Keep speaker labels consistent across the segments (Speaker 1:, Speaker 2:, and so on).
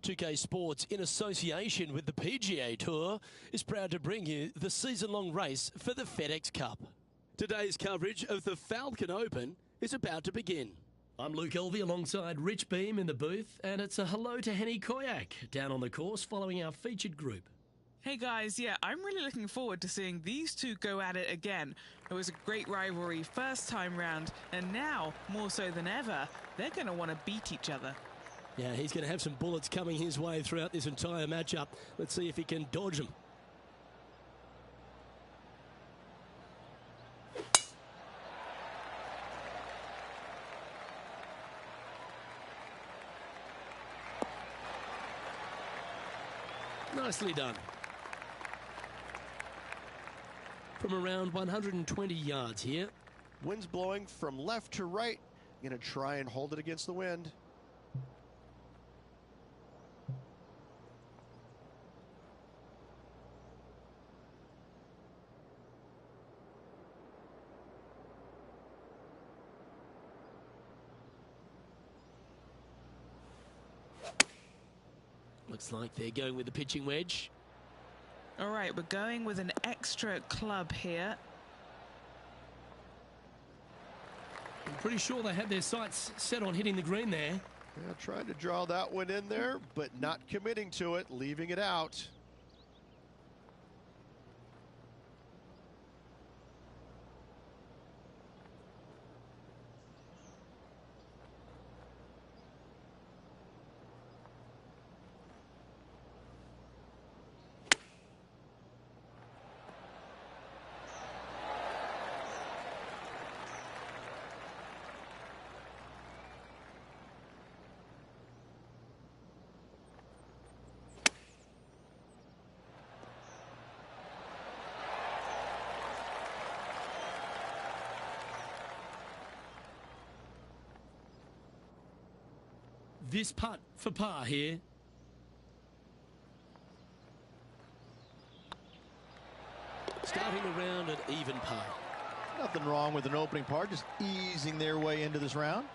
Speaker 1: 2K Sports, in association with the PGA Tour, is proud to bring you the season-long race for the FedEx Cup. Today's coverage of the Falcon Open is about to begin. I'm Luke Elvey alongside Rich Beam in the booth, and it's a hello to Henny Koyak down on the course following our featured group.
Speaker 2: Hey guys, yeah, I'm really looking forward to seeing these two go at it again. It was a great rivalry first time round, and now, more so than ever, they're going to want to beat each other.
Speaker 1: Yeah, he's going to have some bullets coming his way throughout this entire matchup. Let's see if he can dodge them. Nicely done. From around 120 yards here.
Speaker 3: Wind's blowing from left to right. Going to try and hold it against the wind.
Speaker 1: Looks like they're going with the pitching wedge.
Speaker 2: All right, we're going with an extra club here.
Speaker 1: I'm pretty sure they had their sights set on hitting the green there.
Speaker 3: Yeah, trying to draw that one in there, but not committing to it, leaving it out.
Speaker 1: This putt for par here. Starting the round at even par.
Speaker 4: Nothing wrong with an opening par, just easing their way into this round.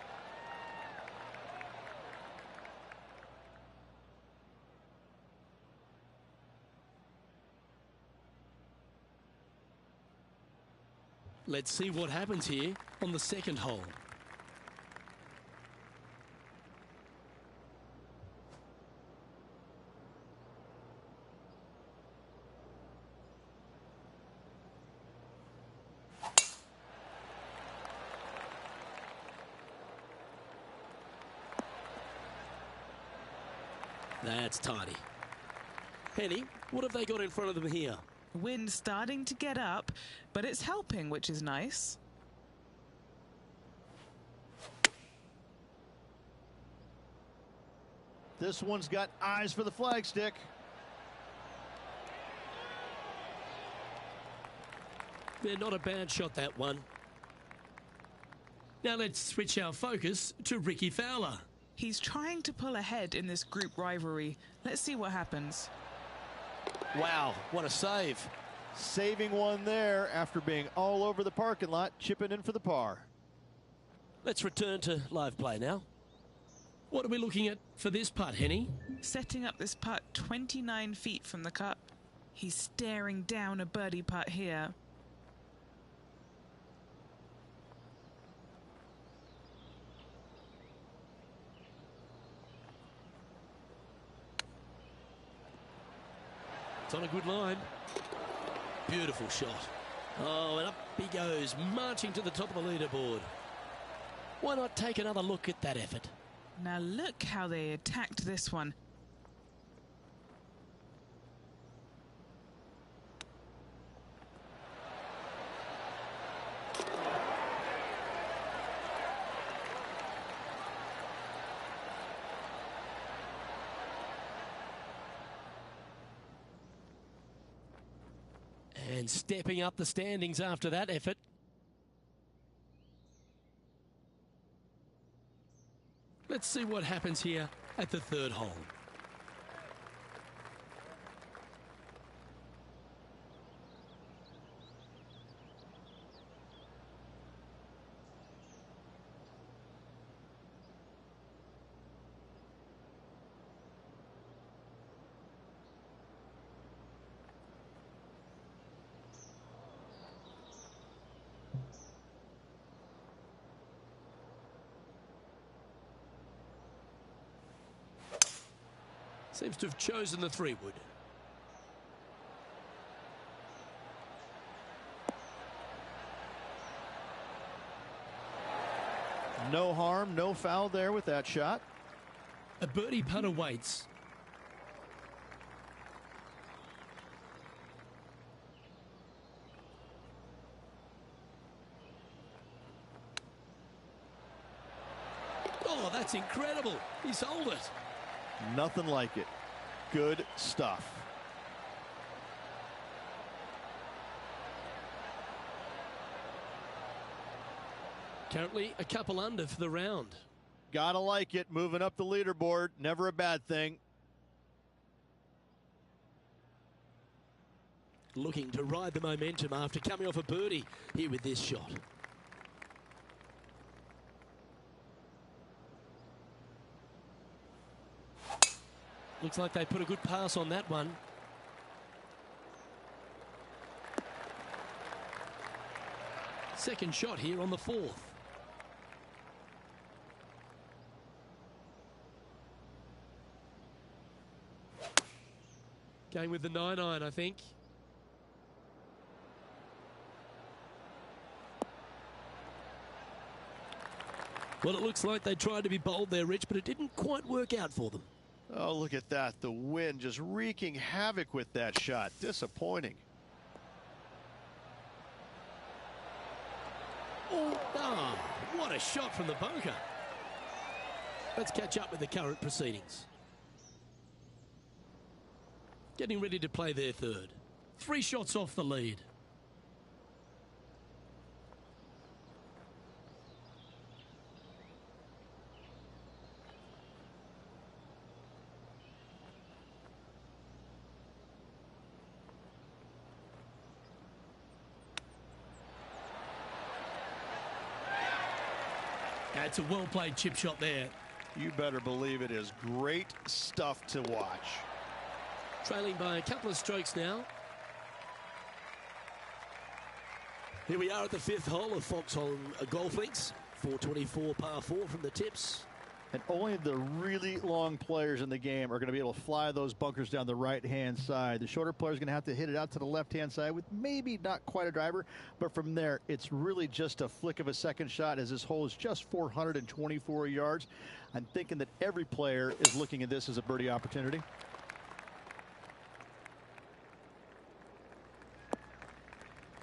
Speaker 1: Let's see what happens here on the second hole. That's tidy. Henny, what have they got in front of them here?
Speaker 2: Wind starting to get up, but it's helping, which is nice.
Speaker 4: This one's got eyes for the flagstick.
Speaker 1: They're not a bad shot, that one. Now let's switch our focus to Ricky Fowler.
Speaker 2: He's trying to pull ahead in this group rivalry. Let's see what happens.
Speaker 1: Wow, what a save.
Speaker 4: Saving one there after being all over the parking lot, chipping in for the par.
Speaker 1: Let's return to live play now. What are we looking at for this putt, Henny?
Speaker 2: Setting up this putt 29 feet from the cup. He's staring down a birdie putt here.
Speaker 1: It's on a good line. Beautiful shot. Oh, and up he goes, marching to the top of the leaderboard. Why not take another look at that effort?
Speaker 2: Now look how they attacked this one.
Speaker 1: And stepping up the standings after that effort. Let's see what happens here at the third hole. Seems to have chosen the 3-wood.
Speaker 4: No harm, no foul there with that shot.
Speaker 1: A birdie putt awaits. Oh, that's incredible. He sold it.
Speaker 4: Nothing like it. Good stuff.
Speaker 1: Currently a couple under for the round.
Speaker 4: Gotta like it. Moving up the leaderboard. Never a bad thing.
Speaker 1: Looking to ride the momentum after coming off a birdie here with this shot. Looks like they put a good pass on that one. Second shot here on the 4th. Going with the 9-iron, I think. Well, it looks like they tried to be bold there, Rich, but it didn't quite work out for them.
Speaker 3: Oh, look at that. The wind just wreaking havoc with that shot. Disappointing.
Speaker 1: Oh, what a shot from the bunker. Let's catch up with the current proceedings. Getting ready to play their 3rd. 3 shots off the lead. That's a well-played chip shot there.
Speaker 3: You better believe it is great stuff to watch.
Speaker 1: Trailing by a couple of strokes now. Here we are at the 5th hole of Foxholm Golf Links. 424 par 4 from the tips.
Speaker 4: And only the really long players in the game are going to be able to fly those bunkers down the right-hand side. The shorter players are going to have to hit it out to the left-hand side with maybe not quite a driver, but from there, it's really just a flick of a second shot as this hole is just 424 yards. I'm thinking that every player is looking at this as a birdie opportunity.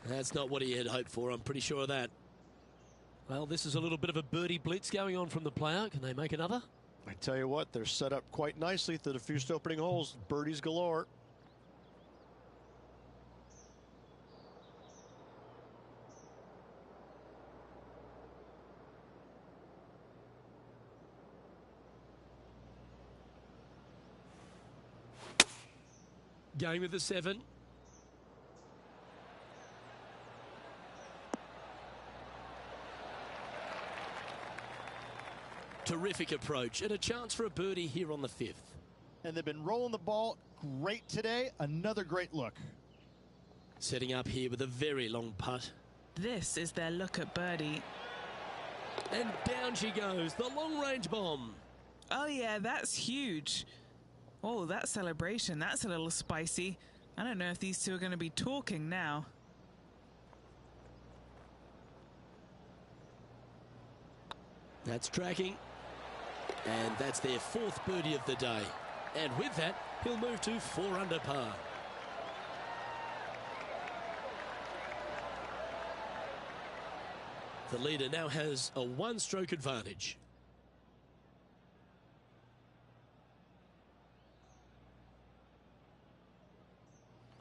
Speaker 1: That's not what he had hoped for, I'm pretty sure of that. Well, this is a little bit of a birdie blitz going on from the player. Can they make another?
Speaker 3: I tell you what, they're set up quite nicely through the first opening holes. Birdies galore.
Speaker 1: Going with the 7. Terrific approach and a chance for a birdie here on the 5th.
Speaker 4: And they've been rolling the ball great today. Another great look.
Speaker 1: Setting up here with a very long putt.
Speaker 2: This is their look at birdie.
Speaker 1: And down she goes, the long-range bomb.
Speaker 2: Oh yeah, that's huge. Oh, that celebration, that's a little spicy. I don't know if these two are going to be talking now.
Speaker 1: That's tracking. And that's their 4th birdie of the day. And with that, he'll move to 4 under par. The leader now has a 1-stroke advantage.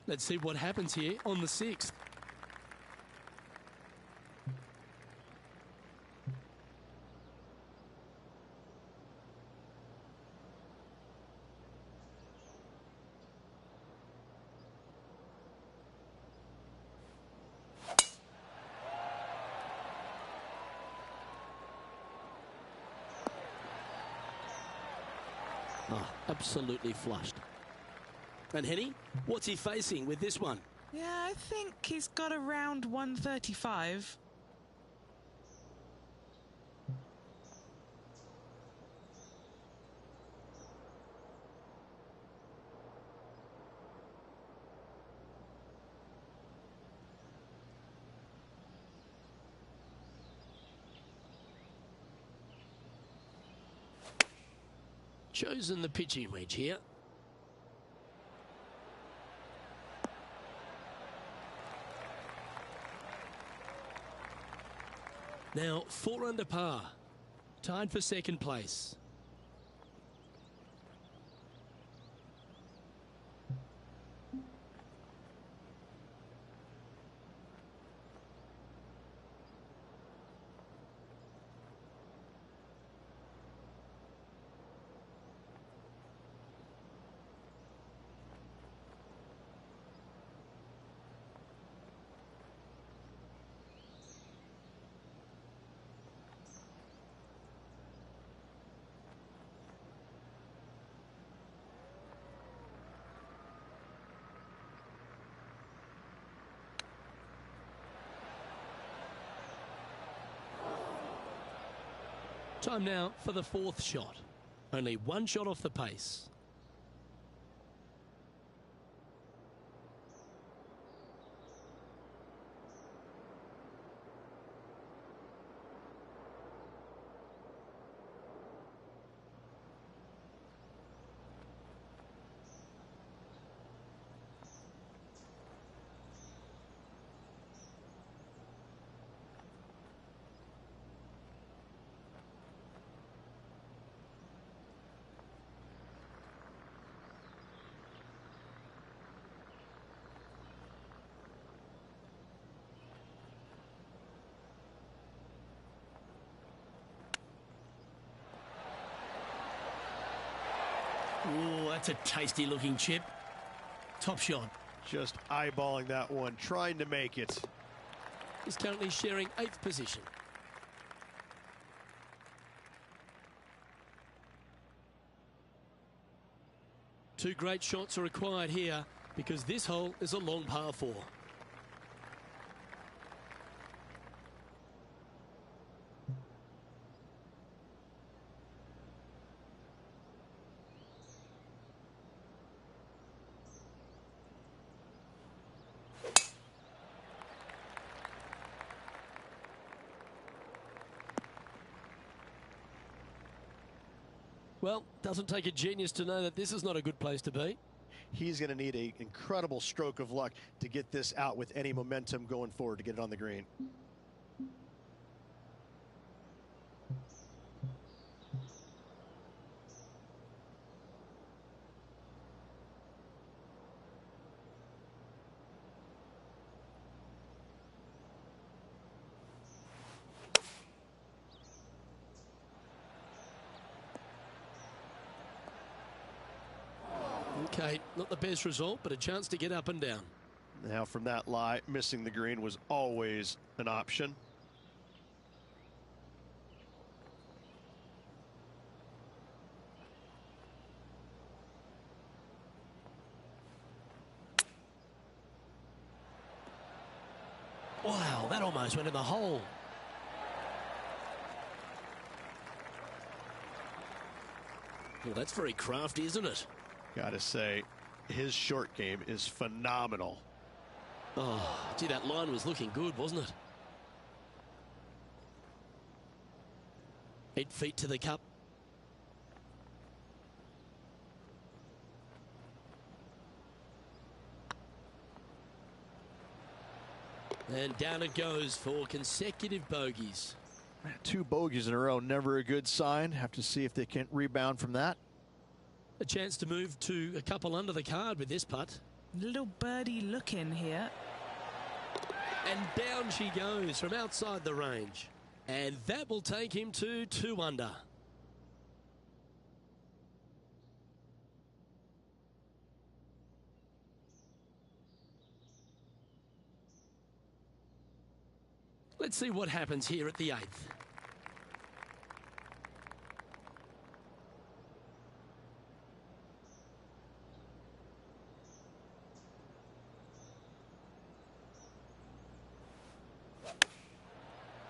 Speaker 1: Let's see what happens here on the 6th. Oh, absolutely flushed. And Henny, what's he facing with this one?
Speaker 2: Yeah, I think he's got around 135.
Speaker 1: chosen the pitching wedge here. Now 4 under par, tied for second place. Time now for the 4th shot. Only 1 shot off the pace. Oh, that's a tasty looking chip. Top shot.
Speaker 3: Just eyeballing that one, trying to make it.
Speaker 1: He's currently sharing 8th position. Two great shots are required here because this hole is a long par 4. Well, doesn't take a genius to know that this is not a good place to be.
Speaker 3: He's going to need an incredible stroke of luck to get this out with any momentum going forward to get it on the green.
Speaker 1: Okay, not the best result, but a chance to get up and down.
Speaker 3: Now from that lie, missing the green was always an option.
Speaker 1: Wow, that almost went in the hole. Well, that's very crafty, isn't it?
Speaker 3: Gotta say, his short game is phenomenal.
Speaker 1: Oh, gee, that line was looking good, wasn't it? 8 feet to the cup. And down it goes for consecutive bogeys.
Speaker 4: 2 bogeys in a row, never a good sign. Have to see if they can rebound from that.
Speaker 1: A chance to move to a couple under the card with this putt.
Speaker 2: Little birdie look in here.
Speaker 1: And down she goes from outside the range. And that will take him to 2 under. Let's see what happens here at the 8th.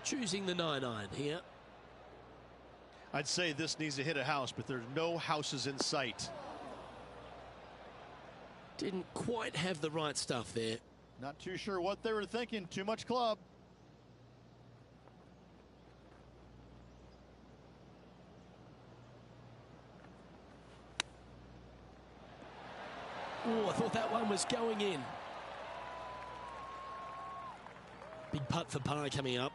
Speaker 1: Choosing the 9-iron here.
Speaker 3: I'd say this needs to hit a house, but there's no houses in sight.
Speaker 1: Didn't quite have the right stuff there.
Speaker 4: Not too sure what they were thinking. Too much club.
Speaker 1: Oh, I thought that one was going in. Big putt for par coming up.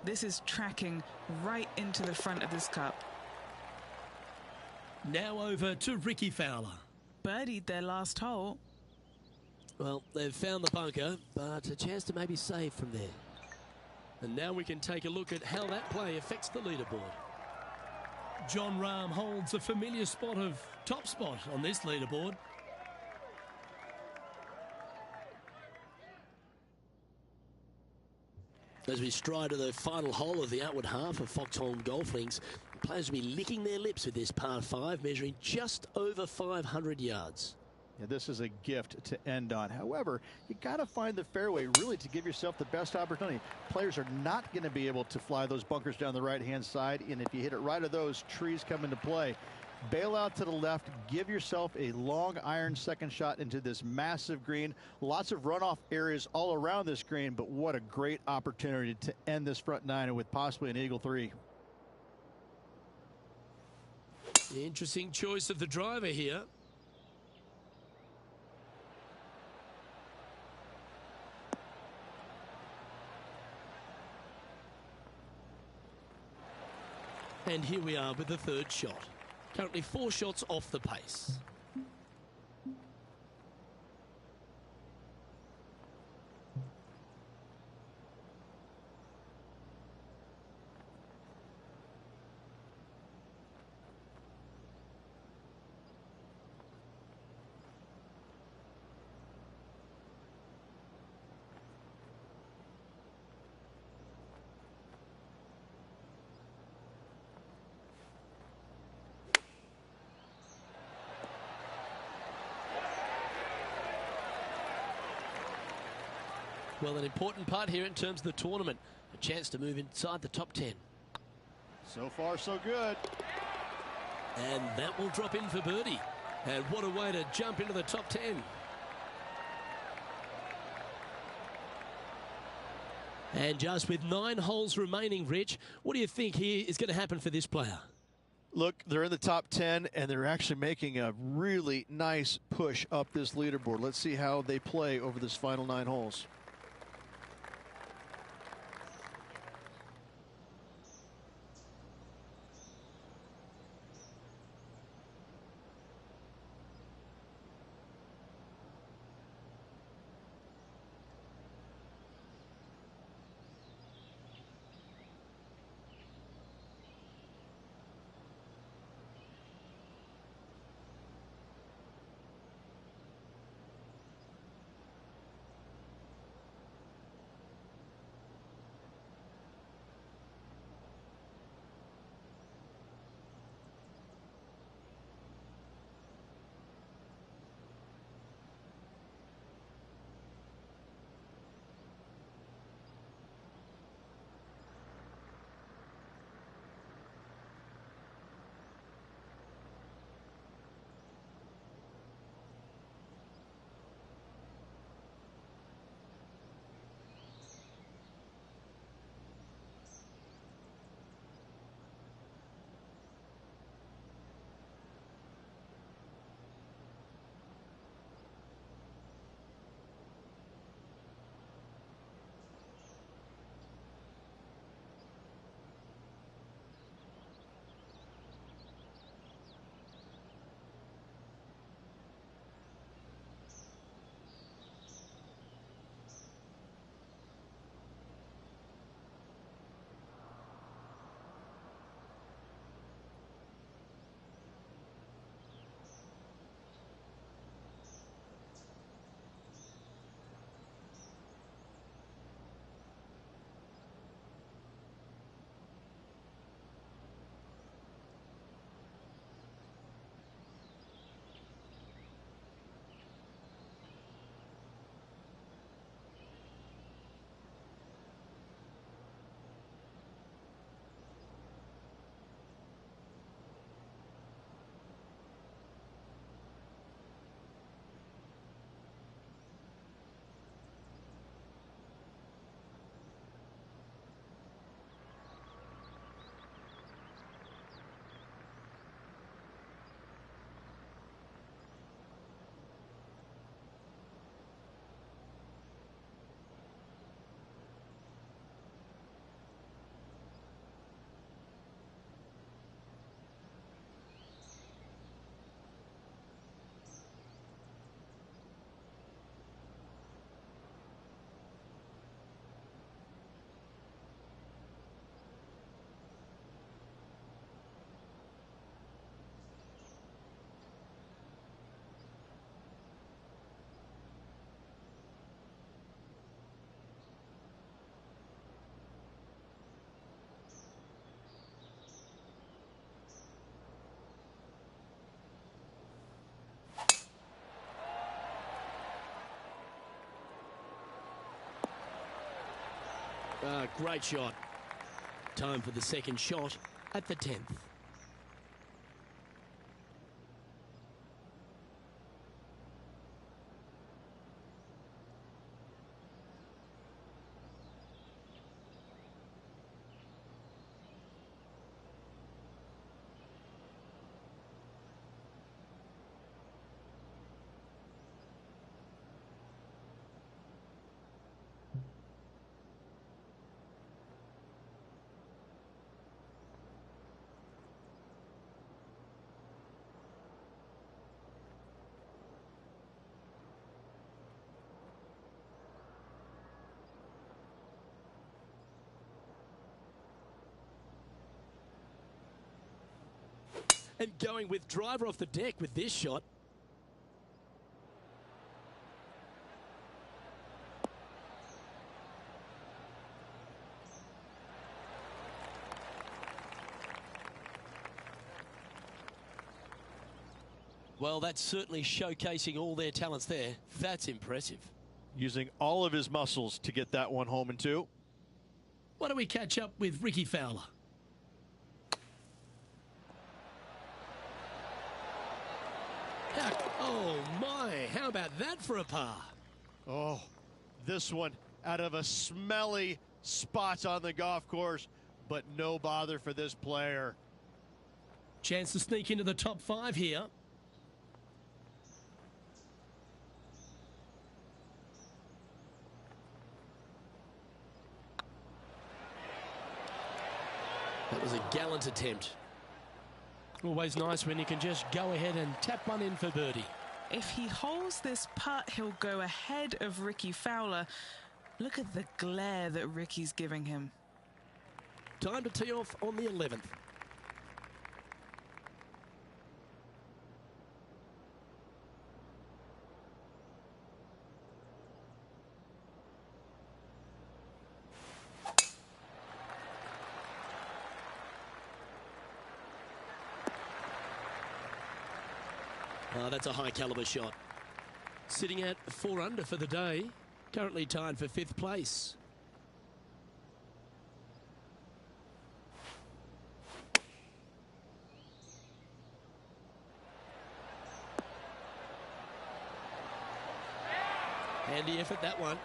Speaker 2: This is tracking right into the front of this cup.
Speaker 1: Now over to Ricky Fowler.
Speaker 2: Birdied their last hole.
Speaker 1: Well, they've found the bunker, but a chance to maybe save from there. And now we can take a look at how that play affects the leaderboard. John Rahm holds a familiar spot of top spot on this leaderboard. As we stride to the final hole of the outward half of Foxholm Golf Links, players will be licking their lips with this par 5, measuring just over 500 yards.
Speaker 4: Yeah, this is a gift to end on. However, you got to find the fairway really to give yourself the best opportunity. Players are not going to be able to fly those bunkers down the right-hand side, and if you hit it right of those, trees come into play. Bail out to the left, give yourself a long iron second shot into this massive green. Lots of runoff areas all around this green, but what a great opportunity to end this front nine with possibly an eagle 3.
Speaker 1: Interesting choice of the driver here. And here we are with the third shot. Currently 4 shots off the pace. Well, an important part here in terms of the tournament. A chance to move inside the top 10.
Speaker 3: So far, so good.
Speaker 1: And that will drop in for birdie. And what a way to jump into the top 10. And just with 9 holes remaining, Rich, what do you think here is going to happen for this player?
Speaker 3: Look, they're in the top 10, and they're actually making a really nice push up this leaderboard. Let's see how they play over this final 9 holes.
Speaker 1: Great shot. Time for the second shot at the 10th. And going with driver off the deck with this shot. Well, that's certainly showcasing all their talents there. That's impressive.
Speaker 3: Using all of his muscles to get that one home in two.
Speaker 1: Why don't we catch up with Ricky Fowler? Oh my, how about that for a par?
Speaker 3: Oh, this one out of a smelly spot on the golf course, but no bother for this player.
Speaker 1: Chance to sneak into the top 5 here. That was a gallant attempt. Always nice when you can just go ahead and tap one in for birdie.
Speaker 2: If he holds this putt, he'll go ahead of Ricky Fowler. Look at the glare that Ricky's giving him.
Speaker 1: Time to tee off on the 11th. That's a high caliber shot. Sitting at 4 under for the day. Currently tied for 5th place. Handy effort, that one.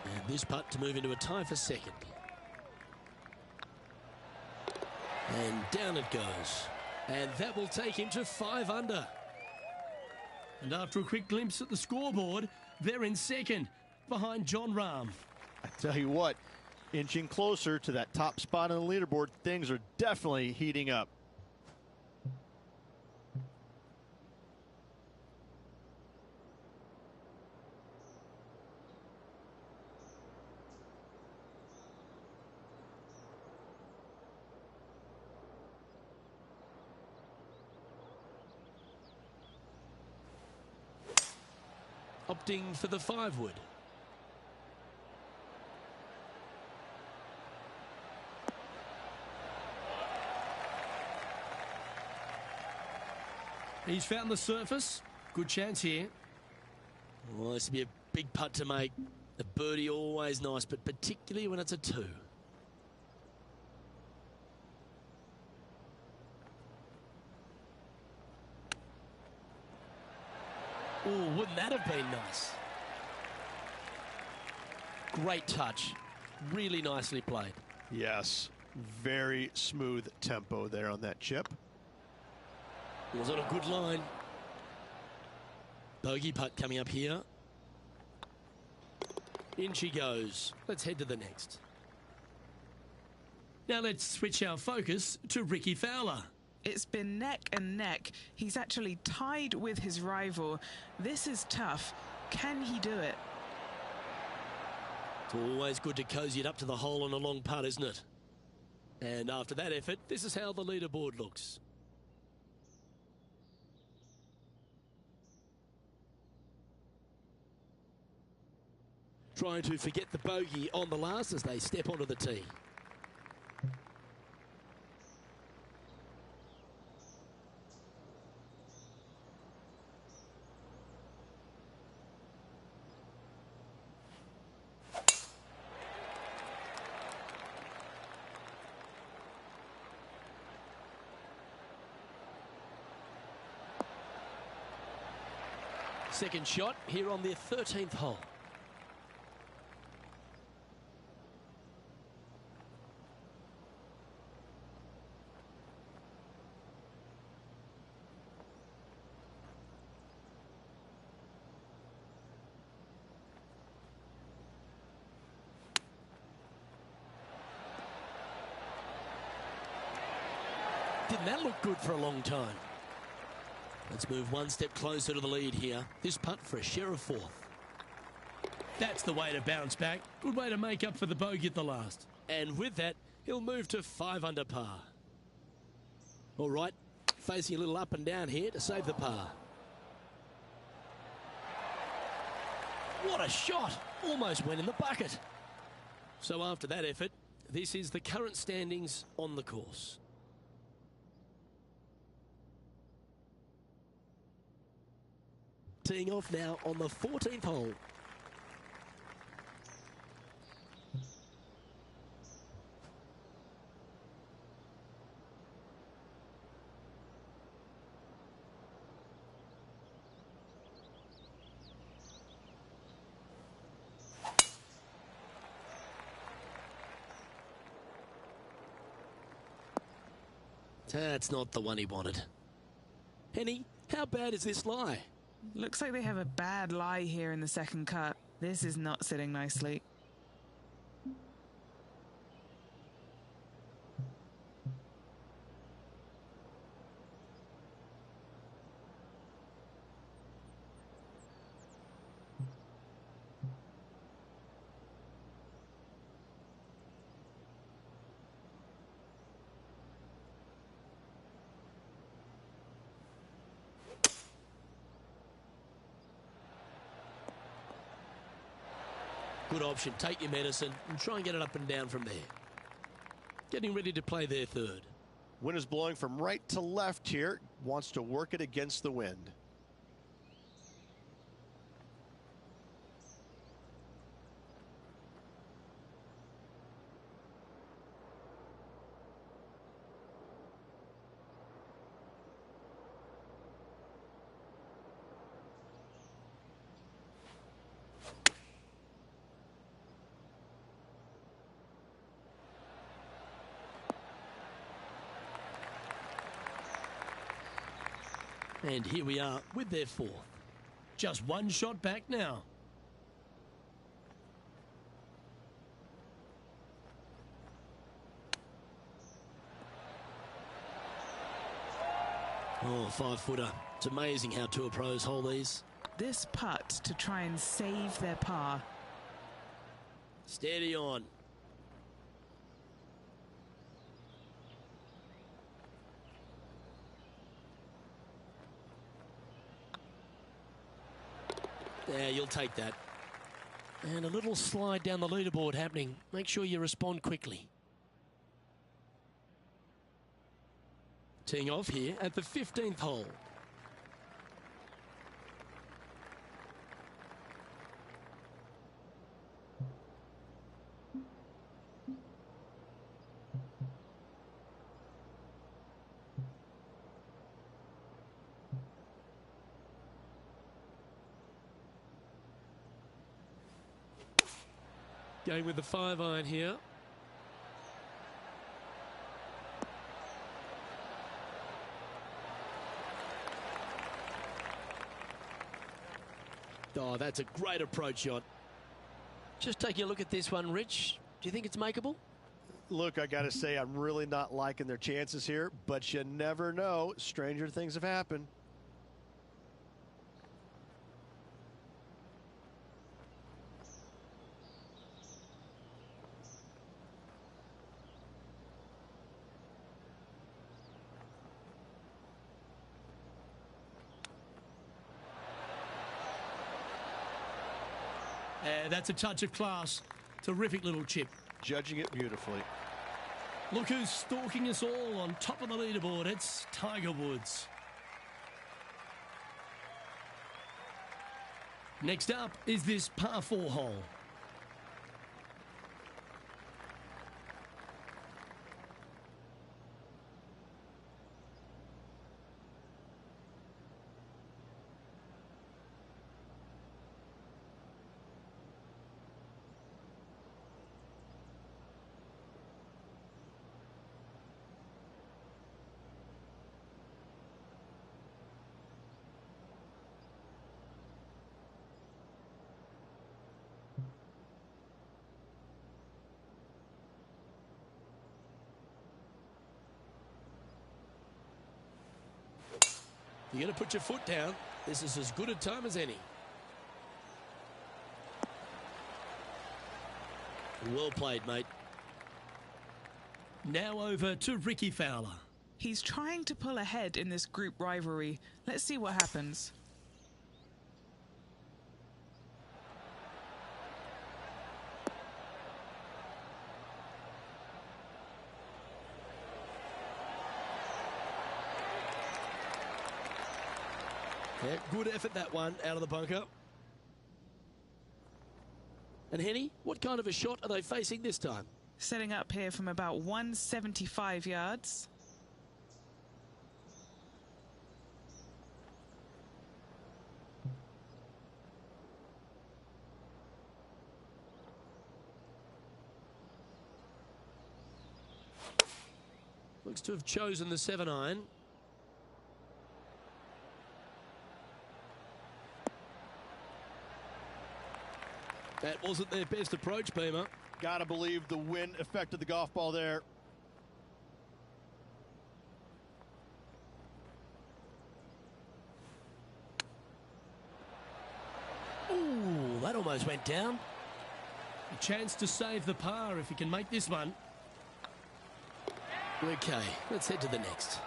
Speaker 1: And this putt to move into a tie for 2nd. And down it goes. And that will take him to 5 under. And after a quick glimpse at the scoreboard, they're in 2nd, behind John Rahm.
Speaker 3: I tell you what, inching closer to that top spot on the leaderboard, things are definitely heating up.
Speaker 1: Opting for the 5-wood. He's found the surface. Good chance here. Well, this will be a big putt to make. A birdie always nice, but particularly when it's a 2. Oh, wouldn't that have been nice? Great touch. Really nicely played.
Speaker 3: Yes, very smooth tempo there on that chip.
Speaker 1: Was on a good line. Bogey putt coming up here. In she goes. Let's head to the next. Now let's switch our focus to Ricky Fowler.
Speaker 2: It's been neck and neck. He's actually tied with his rival. This is tough. Can he do it?
Speaker 1: It's always good to cozy it up to the hole on a long putt, isn't it? And after that effort, this is how the leaderboard looks. Trying to forget the bogey on the last as they step onto the tee. second shot here on their 13th hole. Didn't that look good for a long time? Let's move one step closer to the lead here. This putt for a share of fourth. That's the way to bounce back. Good way to make up for the bogey at the last. And with that, he'll move to 5 under par. All right, facing a little up and down here to save the par. What a shot! Almost went in the bucket. So after that effort, this is the current standings on the course. Teeing off now on the 14th hole. That's not the one he wanted. Henny, how bad is this lie?
Speaker 2: Looks like they have a bad lie here in the second cut. This is not sitting nicely.
Speaker 1: Good option. Take your medicine and try and get it up and down from there. Getting ready to play their third.
Speaker 3: Wind is blowing from right to left here. Wants to work it against the wind.
Speaker 1: And here we are with their fourth. Just one shot back now. Oh, 5-footer. It's amazing how tour pros hold these.
Speaker 2: This putt to try and save their par.
Speaker 1: Steady on. Yeah, you'll take that. And a little slide down the leaderboard happening. Make sure you respond quickly. Teeing off here at the 15th hole. Going with the 5-iron here. Oh, that's a great approach shot. Just taking a look at this one, Rich. Do you think it's makeable?
Speaker 3: Look, I got to say, I'm really not liking their chances here, but you never know. Stranger things have happened.
Speaker 1: That's a touch of class. Terrific little chip.
Speaker 3: Judging it beautifully.
Speaker 1: Look who's stalking us all on top of the leaderboard. It's Tiger Woods. Next up is this par 4 hole. You're going to put your foot down. This is as good a time as any. Well played, mate. Now over to Ricky Fowler.
Speaker 2: He's trying to pull ahead in this group rivalry. Let's see what happens.
Speaker 1: Yeah, good effort that one out of the bunker. And Henny, what kind of a shot are they facing this time?
Speaker 2: Setting up here from about 175 yards.
Speaker 1: Looks to have chosen the 7-iron. That wasn't their best approach, Beamer.
Speaker 4: Gotta believe the wind affected the golf ball there.
Speaker 1: Ooh, that almost went down. A chance to save the par if he can make this one. Okay, let's head to the next.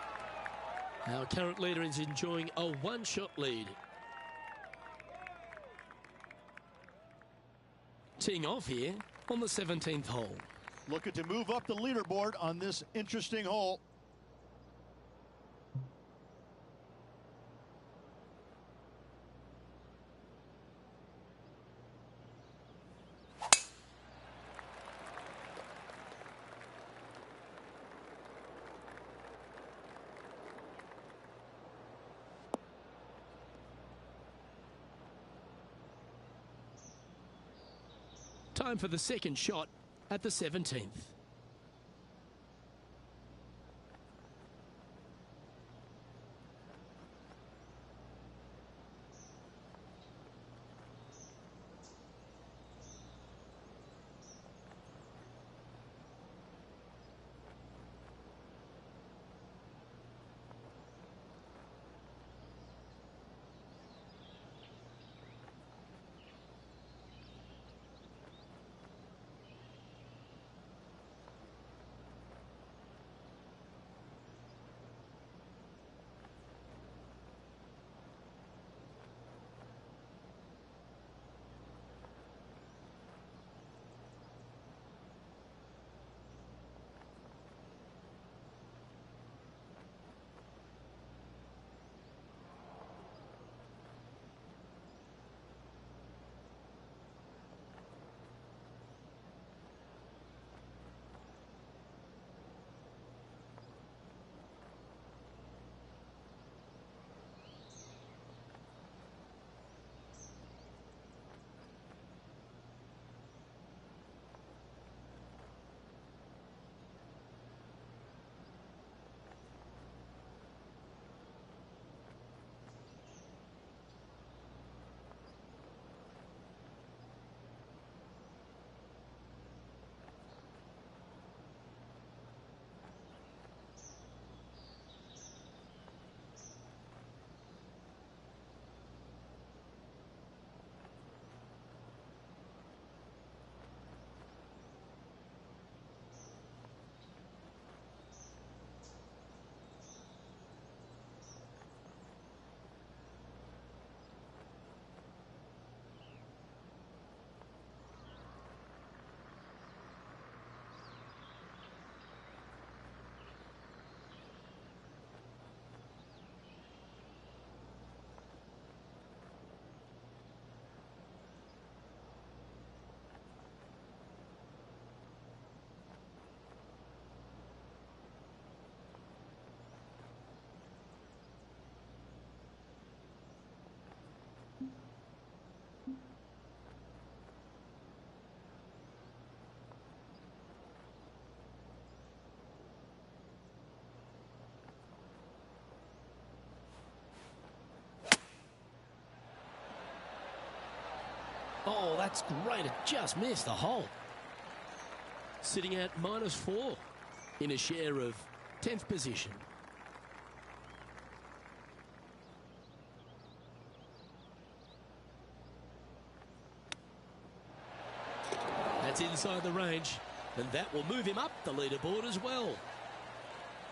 Speaker 1: Our current leader is enjoying a one-shot lead. Teeing off here on the 17th hole.
Speaker 4: Looking to move up the leaderboard on this interesting hole.
Speaker 1: Time for the second shot at the 17th. Oh, that's great. It just missed the hole. Sitting at -4 in a share of 10th position. That's inside the range, and that will move him up the leaderboard as well.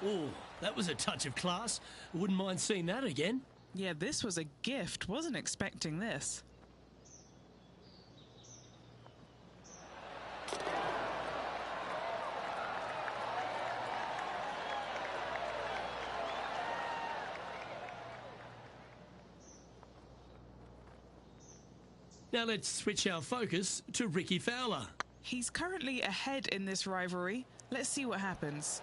Speaker 1: Oh, that was a touch of class. Wouldn't mind seeing that again.
Speaker 2: Yeah, this was a gift. Wasn't expecting this.
Speaker 1: Now let's switch our focus to Ricky Fowler.
Speaker 2: He's currently ahead in this rivalry. Let's see what happens.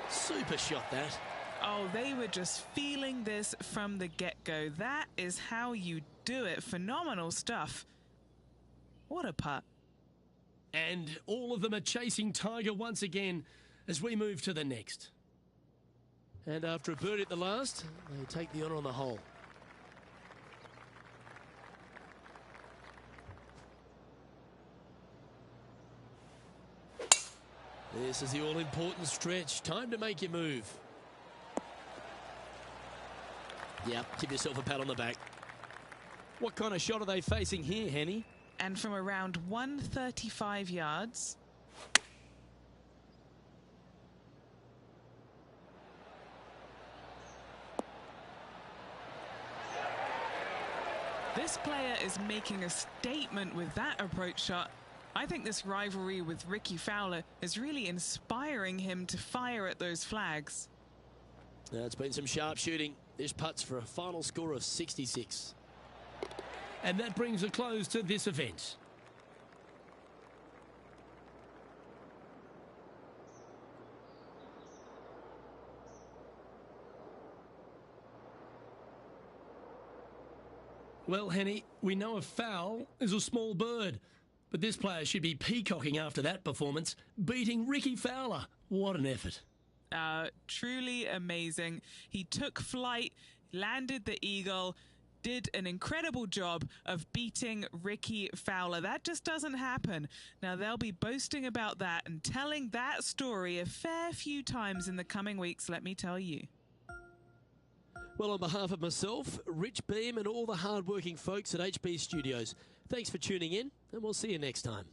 Speaker 1: Super shot that.
Speaker 2: Oh, they were just feeling this from the get-go. That is how you do it. Phenomenal stuff. What a putt.
Speaker 1: And all of them are chasing Tiger once again as we move to the next. And after a birdie at the last, they take the honour on the hole. This is the all-important stretch. Time to make your move. Yep, give yourself a pat on the back. What kind of shot are they facing here, Henny?
Speaker 2: And from around 135 yards. This player is making a statement with that approach shot. I think this rivalry with Ricky Fowler is really inspiring him to fire at those flags.
Speaker 1: It's been some sharp shooting. This putt's for a final score of 66. And that brings a close to this event. Well, Henny, we know a foul is a small bird. But this player should be peacocking after that performance, beating Ricky Fowler. What an effort.
Speaker 2: Truly amazing. He took flight, landed the eagle, did an incredible job of beating Ricky Fowler. That just doesn't happen. Now, they'll be boasting about that and telling that story a fair few times in the coming weeks, let me tell you.
Speaker 1: Well, on behalf of myself, Rich Beam, and all the hard-working folks at HB Studios, thanks for tuning in, and we'll see you next time.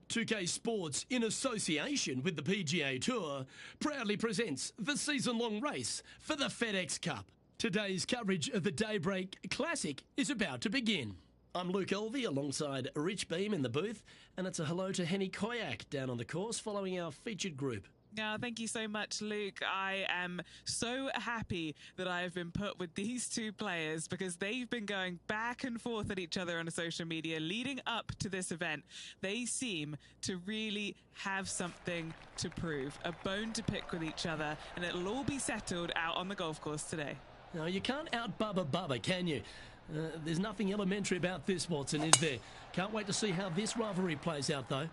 Speaker 1: .2K Sports, in association with the PGA Tour, proudly presents the season-long race for the FedEx Cup. Today's coverage of the Daybreak Classic is about to begin. I'm Luke Elvey alongside Rich Beam in the booth, and it's a hello to Henny Koyak down on the course following our featured group.
Speaker 2: Thank you so much, Luke. I am so happy that I have been put with these two players because they've been going back and forth at each other on social media leading up to this event. They seem to really have something to prove, a bone to pick with each other, and it'll all be settled out on the golf course today.
Speaker 1: No, you can't out-Bubba, can you? There's nothing elementary about this, Watson, is there? Can't wait to see how this rivalry plays out, though.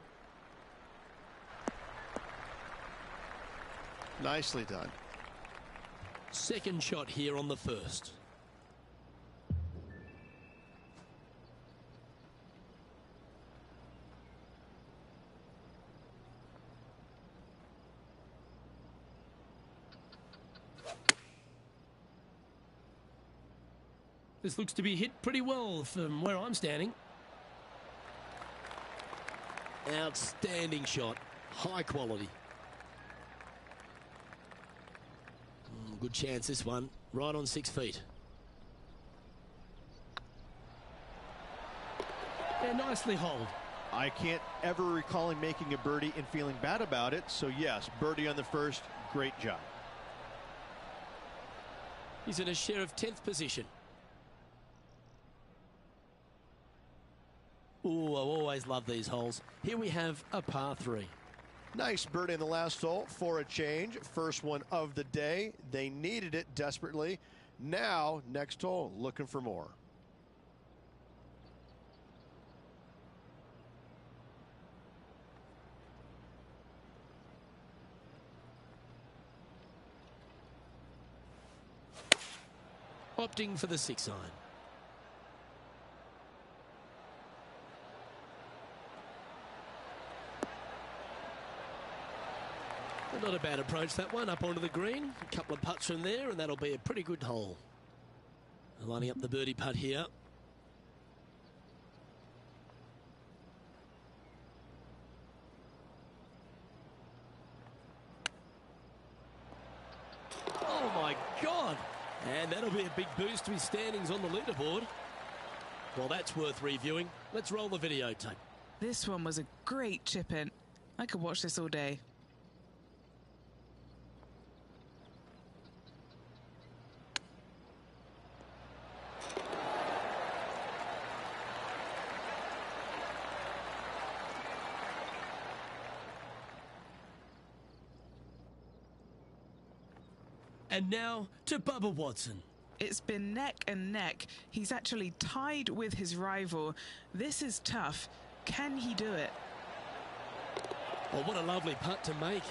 Speaker 3: Nicely done.
Speaker 1: Second shot here on the first. This looks to be hit pretty well from where I'm standing. Outstanding shot. High quality. Good chance this one. Right on 6 feet. Yeah, nicely holed.
Speaker 3: I can't ever recall him making a birdie and feeling bad about it. So yes, birdie on the first. Great job.
Speaker 1: He's in a share of 10th position. Ooh, I always love these holes. Here we have a par 3.
Speaker 3: Nice birdie in the last hole for a change. First one of the day. They needed it desperately. Now, next hole, looking for more.
Speaker 1: Opting for the 6 iron. Not a bad approach, that one, up onto the green. A couple of putts from there, and that'll be a pretty good hole. Lining up the birdie putt here. Oh, my God. And that'll be a big boost to his standings on the leaderboard. Well, that's worth reviewing. Let's roll the videotape.
Speaker 2: This one was a great chip in. I could watch this all day.
Speaker 1: And now to Bubba Watson.
Speaker 2: It's been neck and neck. He's actually tied with his rival. This is tough. Can he do it?
Speaker 1: Oh, what a lovely putt to make.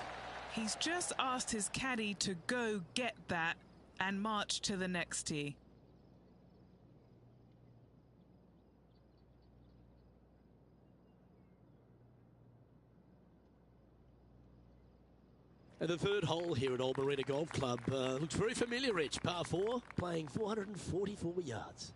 Speaker 2: He's just asked his caddy to go get that and march to the next tee.
Speaker 1: And the third hole here at Old Marina Golf Club looks very familiar, Rich. Par 4, playing 444 yards.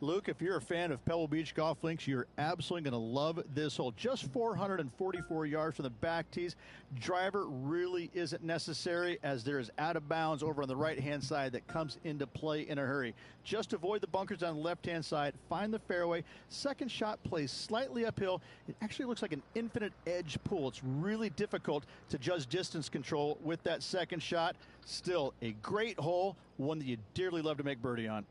Speaker 4: Luke, if you're a fan of Pebble Beach Golf Links, you're absolutely going to love this hole. Just 444 yards from the back tees. Driver really isn't necessary, as there is out of bounds over on the right-hand side that comes into play in a hurry. Just avoid the bunkers on the left-hand side. Find the fairway. Second shot plays slightly uphill. It actually looks like an infinite edge pool. It's really difficult to judge distance control with that second shot. Still a great hole, one that you dearly love to make birdie on.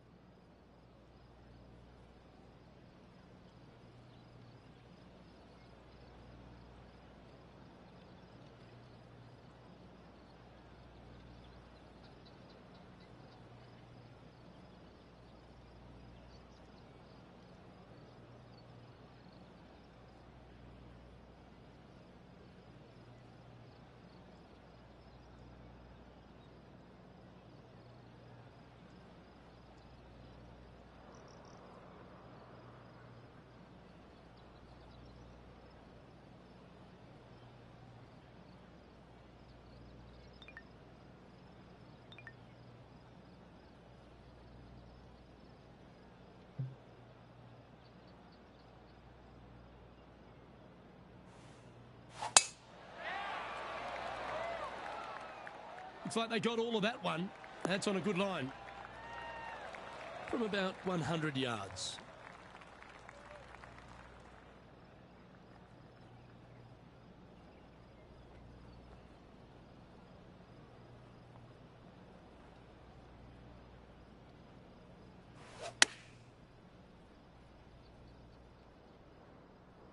Speaker 1: Looks like they got all of that one. That's on a good line. From about 100 yards.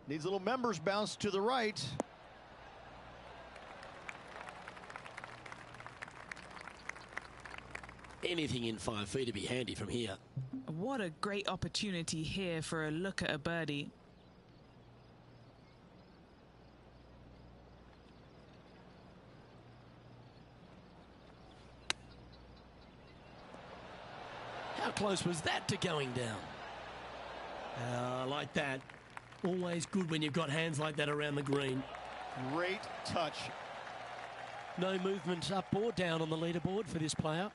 Speaker 3: Needs a little members bounce to the right.
Speaker 1: Anything in 5 feet to be handy from here.
Speaker 2: What a great opportunity here for a look at a birdie.
Speaker 1: How close was that to going down? I like that. Always good when you've got hands like that around the green.
Speaker 3: Great touch.
Speaker 1: No movement up or down on the leaderboard for this player.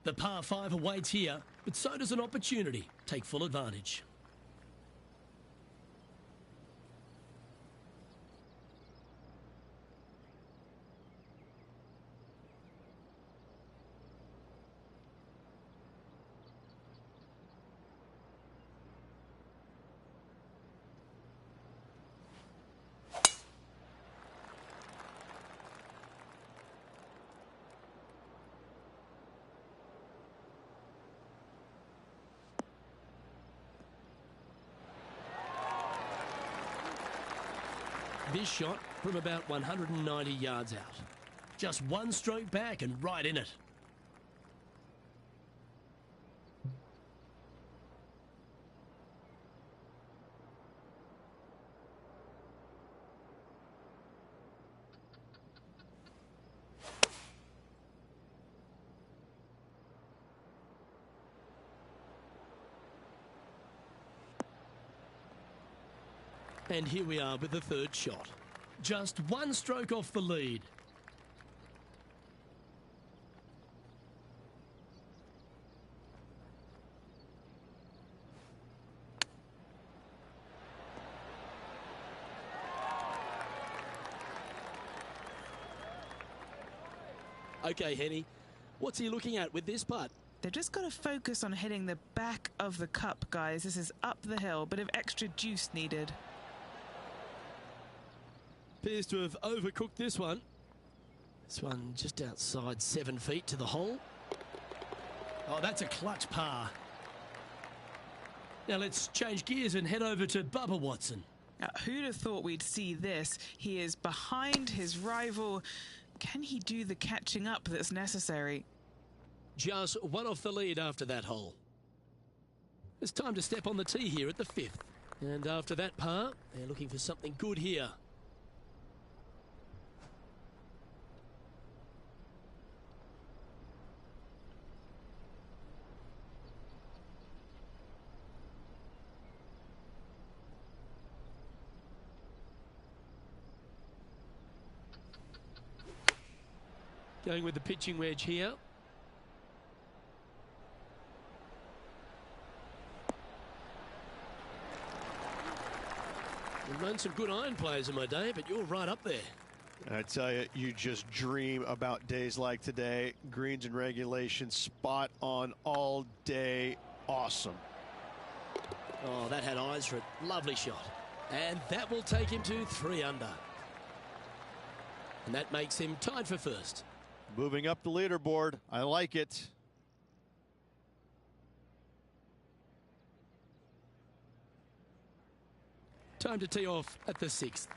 Speaker 1: The par 5 awaits here, but so does an opportunity. Take full advantage. this shot from about 190 yards out. Just one stroke back and right in it. And here we are with the third shot. Just one stroke off the lead. Okay, Henny, what's he looking at with this putt?
Speaker 2: They've just got to focus on hitting the back of the cup, guys. This is up the hill, bit of extra juice needed.
Speaker 1: Appears to have overcooked this one. This one just outside 7 feet to the hole. Oh, that's a clutch par. Now let's change gears and head over to Bubba Watson.
Speaker 2: Now, who'd have thought we'd see this? He is behind his rival. Can he do the catching up that's necessary?
Speaker 1: Just one off the lead after that hole. It's time to step on the tee here at the 5th. And after that par, they're looking for something good here. Going with the pitching wedge here. I've known some good iron players in my day, but you're right up there.
Speaker 3: I tell you, you just dream about days like today. Greens and regulation, spot on all day. Awesome.
Speaker 1: Oh, that had eyes for it. Lovely shot. And that will take him to 3 under. And that makes him tied for first.
Speaker 3: Moving up the leaderboard. I like it.
Speaker 1: Time to tee off at the 6th.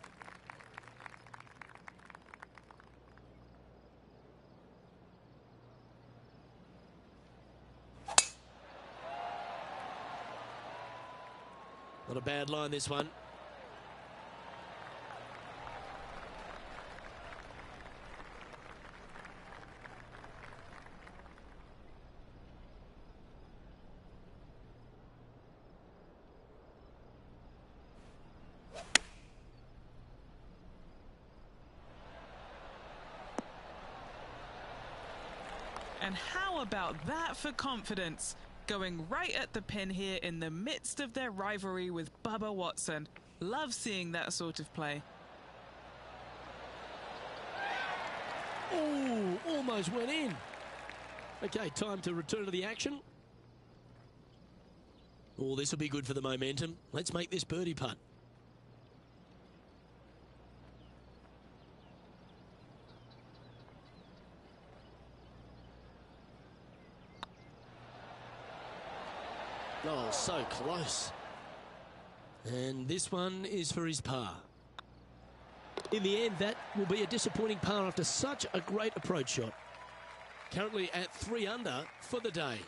Speaker 1: Not a bad line, this one.
Speaker 2: And how about that for confidence? Going right at the pin here in the midst of their rivalry with Bubba Watson. Love seeing that sort of play.
Speaker 1: Oh, almost went in. Okay, time to return to the action. Oh, this will be good for the momentum. Let's make this birdie putt. Oh, so close. And this one is for his par. In the end, that will be a disappointing par after such a great approach shot. Currently at 3 under for the day.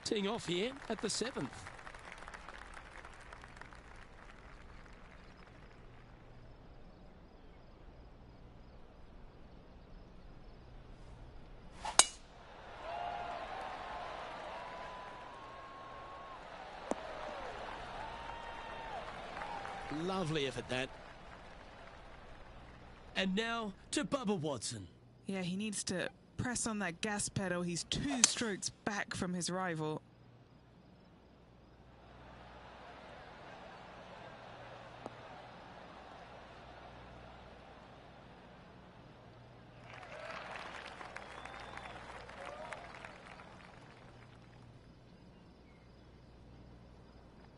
Speaker 1: Teeing off here at the 7th. Lovely effort, that. And now to Bubba Watson.
Speaker 2: Yeah, he needs to press on that gas pedal. He's 2 strokes back from his rival.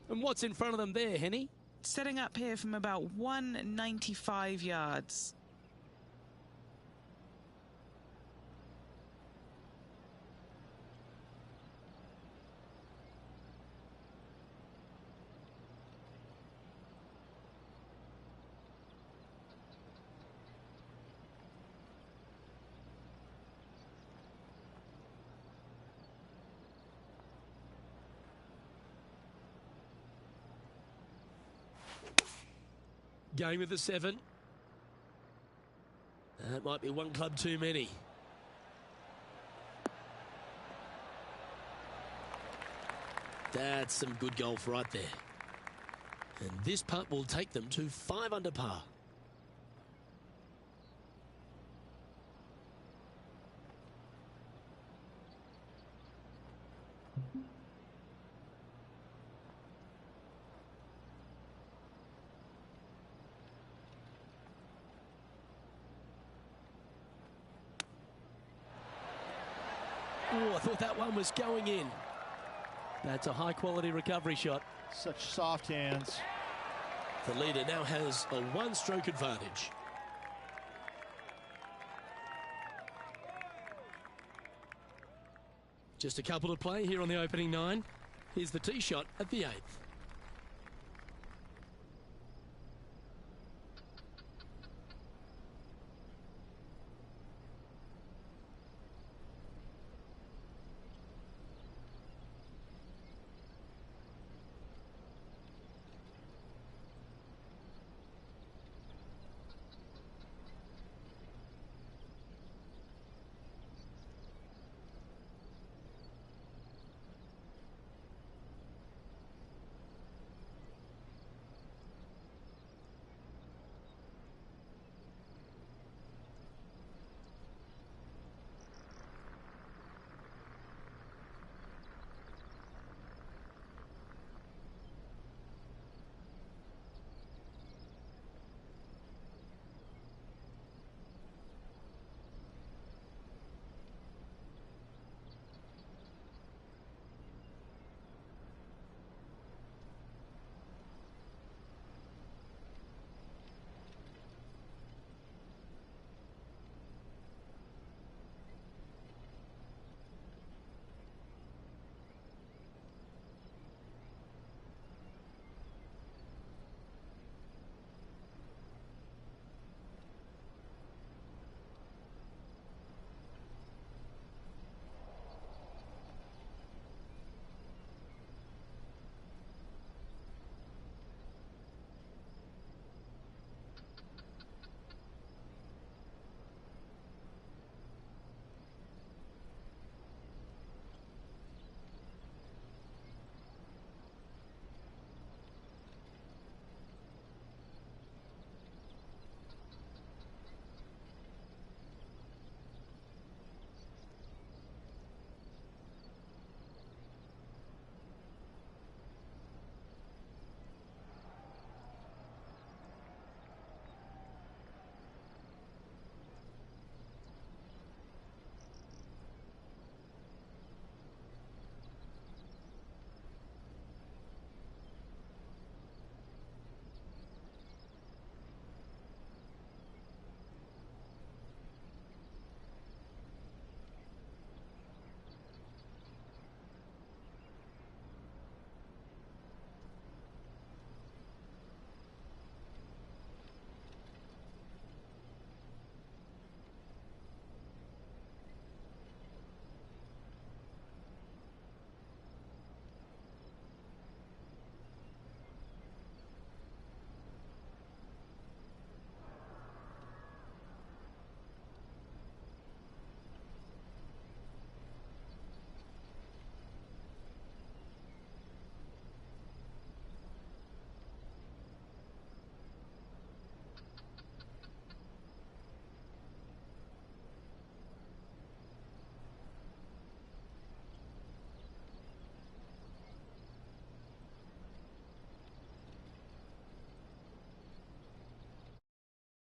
Speaker 1: And what's in front of them there, Henny?
Speaker 2: Setting up here from about 195 yards.
Speaker 1: Going with the 7. That might be one club too many. That's some good golf right there. And this putt will take them to 5 under par. Oh, I thought that one was going in. That's a high-quality recovery shot.
Speaker 4: Such soft hands.
Speaker 1: The leader now has a one-stroke advantage. Just a couple to play here on the opening 9. Here's the tee shot at the 8th.